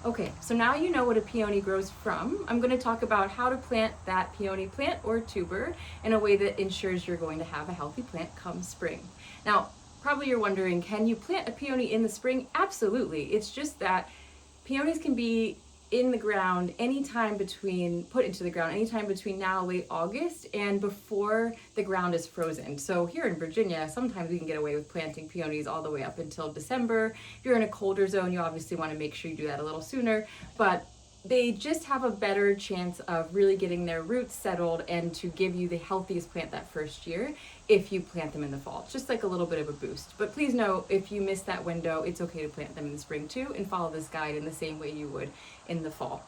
Okay, so now you know what a peony grows from. I'm going to talk about how to plant that peony plant or tuber in a way that ensures you're going to have a healthy plant come spring. Now, probably you're wondering, can you plant a peony in the spring? Absolutely. It's just that peonies can be in the ground anytime between, put into the ground anytime between now late August and before the ground is frozen. So here in Virginia, sometimes we can get away with planting peonies all the way up until December. If you're in a colder zone, you obviously want to make sure you do that a little sooner, but they just have a better chance of really getting their roots settled and to give you the healthiest plant that first year if you plant them in the fall. It's just like a little bit of a boost. But please know, if you miss that window, it's okay to plant them in the spring too and follow this guide in the same way you would in the fall,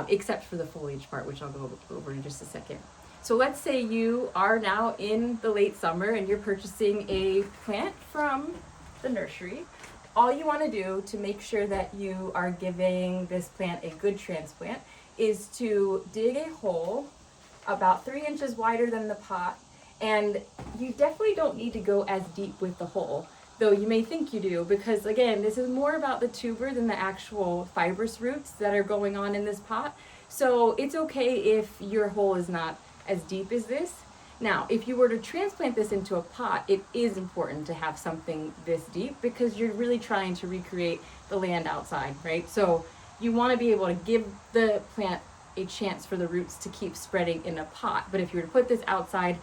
except for the foliage part, which I'll go over in just a second. So let's say you are now in the late summer and you're purchasing a plant from the nursery. All you want to do to make sure that you are giving this plant a good transplant is to dig a hole about 3 inches wider than the pot, and you definitely don't need to go as deep with the hole, though you may think you do, because again, this is more about the tuber than the actual fibrous roots that are going on in this pot. So it's okay if your hole is not as deep as this. Now, if you were to transplant this into a pot, it is important to have something this deep because you're really trying to recreate the land outside, right? So you want to be able to give the plant a chance for the roots to keep spreading in a pot. But if you were to put this outside,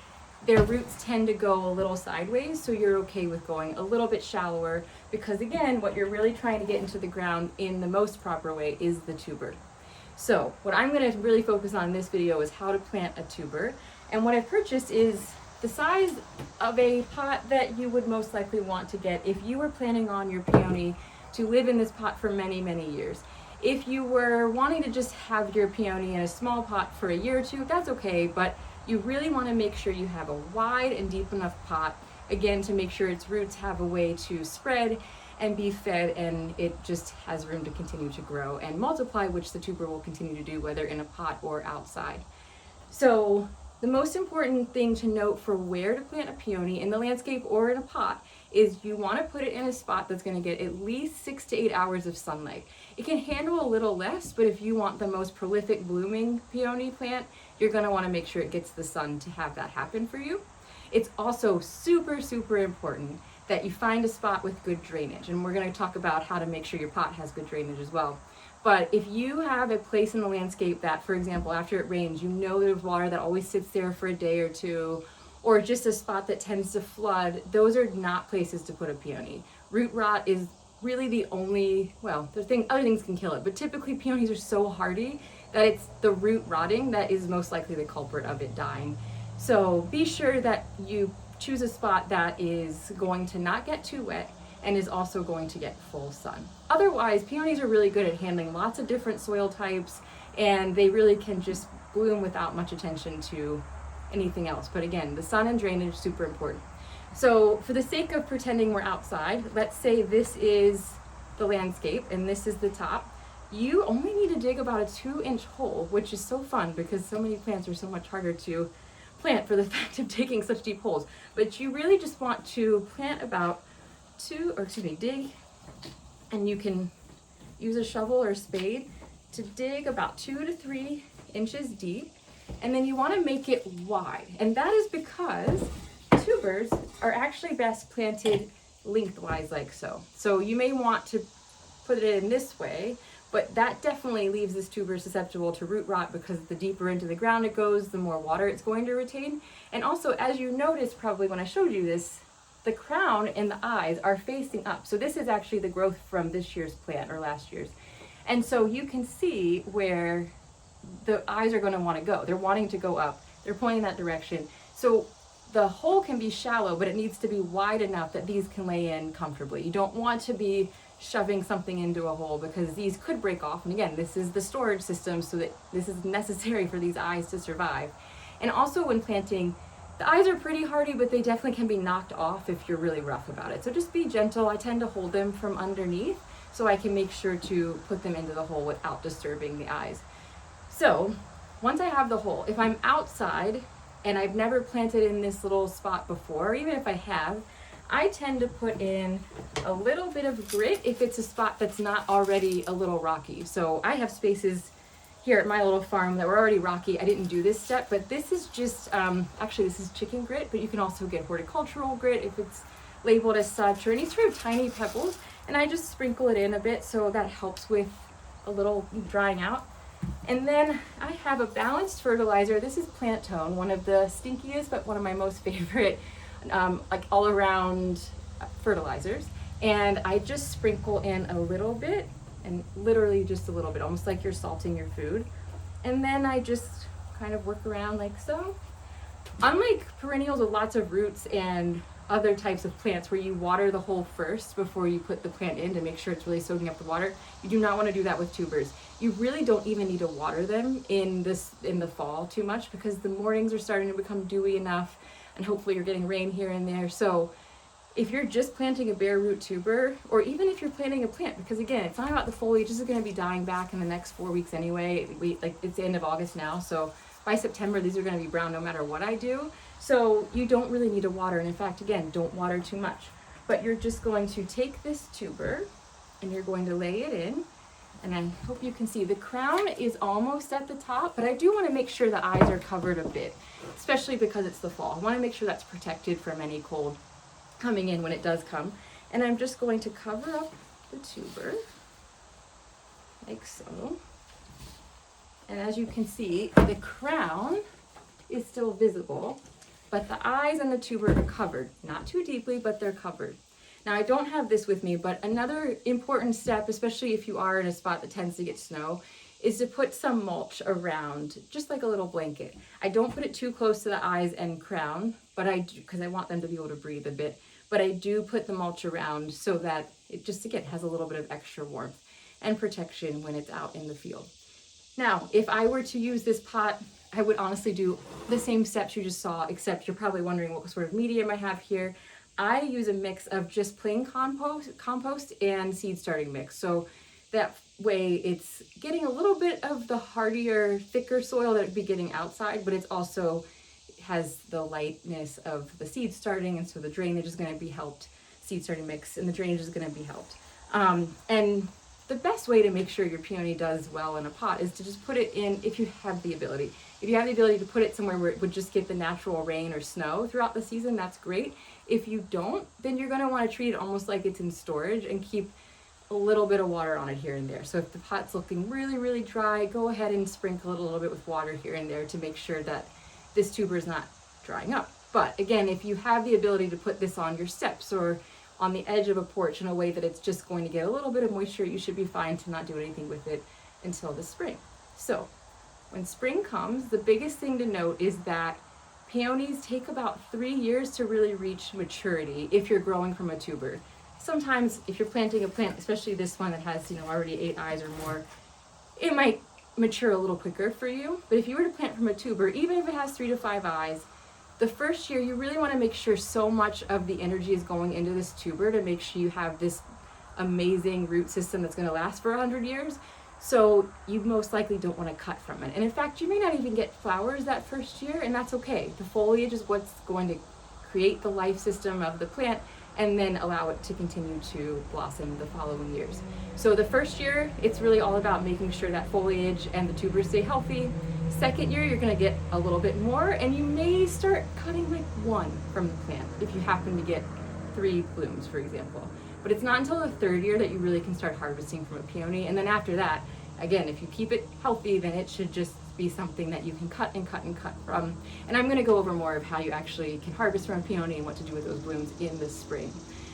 their roots tend to go a little sideways, so you're okay with going a little bit shallower because again, what you're really trying to get into the ground in the most proper way is the tuber. So what I'm going to really focus on in this video is how to plant a tuber. And what I've purchased is the size of a pot that you would most likely want to get if you were planning on your peony to live in this pot for many, many years. If you were wanting to just have your peony in a small pot for a year or two, that's okay, but you really want to make sure you have a wide and deep enough pot, again, to make sure its roots have a way to spread and be fed, and it just has room to continue to grow and multiply, which the tuber will continue to do whether in a pot or outside. So the most important thing to note for where to plant a peony in the landscape or in a pot is you want to put it in a spot that's going to get at least 6 to 8 hours of sunlight. It can handle a little less, but if you want the most prolific blooming peony plant, you're going to want to make sure it gets the sun to have that happen for you. It's also super, super important that you find a spot with good drainage, and we're going to talk about how to make sure your pot has good drainage as well. But if you have a place in the landscape that, for example, after it rains, you know there's water that always sits there for a day or two, or just a spot that tends to flood, those are not places to put a peony. Root rot is really the only, well, other things can kill it, but typically peonies are so hardy that it's the root rotting that is most likely the culprit of it dying. So be sure that you choose a spot that is going to not get too wet and is also going to get full sun. Otherwise, peonies are really good at handling lots of different soil types, and they really can just bloom without much attention to anything else. But again, the sun and drainage, super important. So for the sake of pretending we're outside, let's say this is the landscape and this is the top. You only need to dig about a 2-inch hole, which is so fun because so many plants are so much harder to plant for the fact of digging such deep holes. But you really just want to plant about dig, and you can use a shovel or spade to dig about 2 to 3 inches deep, and then you want to make it wide, and that is because tubers are actually best planted lengthwise like so. So you may want to put it in this way, but that definitely leaves this tuber susceptible to root rot because the deeper into the ground it goes, the more water it's going to retain. And also, as you noticed probably when I showed you this, the crown and the eyes are facing up. So this is actually the growth from this year's plant or last year's. And so you can see where the eyes are going to want to go. They're wanting to go up. They're pointing that direction. So the hole can be shallow, but it needs to be wide enough that these can lay in comfortably. You don't want to be shoving something into a hole because these could break off. And again, this is the storage system, so that this is necessary for these eyes to survive. And also when planting, the eyes are pretty hardy, but they definitely can be knocked off if you're really rough about it. So just be gentle. I tend to hold them from underneath so I can make sure to put them into the hole without disturbing the eyes. So once I have the hole, if I'm outside and I've never planted in this little spot before, or even if I have, I tend to put in a little bit of grit if it's a spot that's not already a little rocky. So I have spaces here at my little farm that were already rocky. I didn't do this step, but this is just, actually this is chicken grit, but you can also get horticultural grit if it's labeled as such, or any sort of tiny pebbles. And I just sprinkle it in a bit so that helps with a little drying out. And then I have a balanced fertilizer. This is Plant Tone, one of the stinkiest, but one of my most favorite like all around fertilizers. And I just sprinkle in a little bit, and literally just a little bit, almost like you're salting your food. And then I just kind of work around like so. Unlike perennials with lots of roots and other types of plants where you water the hole first before you put the plant in to make sure it's really soaking up the water, you do not want to do that with tubers. You really don't even need to water them in the fall too much, because the mornings are starting to become dewy enough, and hopefully you're getting rain here and there. So if you're just planting a bare root tuber, or even if you're planting a plant, because again, it's not about the foliage, this is going to be dying back in the next 4 weeks anyway. It's the end of August now, so by September these are going to be brown no matter what I do. So you don't really need to water, and in fact, again, don't water too much. But you're just going to take this tuber and you're going to lay it in, and I hope you can see the crown is almost at the top, but I do want to make sure the eyes are covered a bit, especially because it's the fall. I want to make sure that's protected from any cold coming in when it does come. And I'm just going to cover up the tuber like so. And as you can see, the crown is still visible, but the eyes and the tuber are covered. Not too deeply, but they're covered. Now I don't have this with me, but another important step, especially if you are in a spot that tends to get snow, is to put some mulch around, just like a little blanket. I don't put it too close to the eyes and crown, but I do, because I want them to be able to breathe a bit, but I do put the mulch around so that it just, again, has a little bit of extra warmth and protection when it's out in the field. Now, if I were to use this pot, I would honestly do the same steps you just saw, except you're probably wondering what sort of medium I have here. I use a mix of just plain compost and seed starting mix. So that way it's getting a little bit of the hardier, thicker soil that it'd be getting outside, but it's also has the lightness of the seed starting, and so the drainage is going to be helped. Seed starting mix and the drainage is going to be helped. And the best way to make sure your peony does well in a pot is to just put it in, if you have the ability. If you have the ability to put it somewhere where it would just get the natural rain or snow throughout the season, that's great. If you don't, then you're going to want to treat it almost like it's in storage and keep a little bit of water on it here and there. So if the pot's looking really, really dry, go ahead and sprinkle it a little bit with water here and there to make sure that this tuber is not drying up. But again, if you have the ability to put this on your steps or on the edge of a porch in a way that it's just going to get a little bit of moisture, you should be fine to not do anything with it until the spring. So when spring comes, the biggest thing to note is that peonies take about 3 years to really reach maturity if you're growing from a tuber. Sometimes if you're planting a plant, especially this one that has, already 8 eyes or more, it might mature a little quicker for you. But if you were to plant from a tuber, even if it has 3 to 5 eyes, the first year you really want to make sure so much of the energy is going into this tuber to make sure you have this amazing root system that's going to last for 100 years. So you most likely don't want to cut from it. And in fact, you may not even get flowers that first year, and that's okay. The foliage is what's going to create the life system of the plant and then allow it to continue to blossom the following years. So the first year, it's really all about making sure that foliage and the tubers stay healthy. Second year, you're going to get a little bit more, and you may start cutting like 1 from the plant if you happen to get 3 blooms, for example. But it's not until the 3rd year that you really can start harvesting from a peony. And then after that, again, if you keep it healthy, then it should just be something that you can cut and cut and cut from. And I'm going to go over more of how you actually can harvest from a peony and what to do with those blooms in the spring.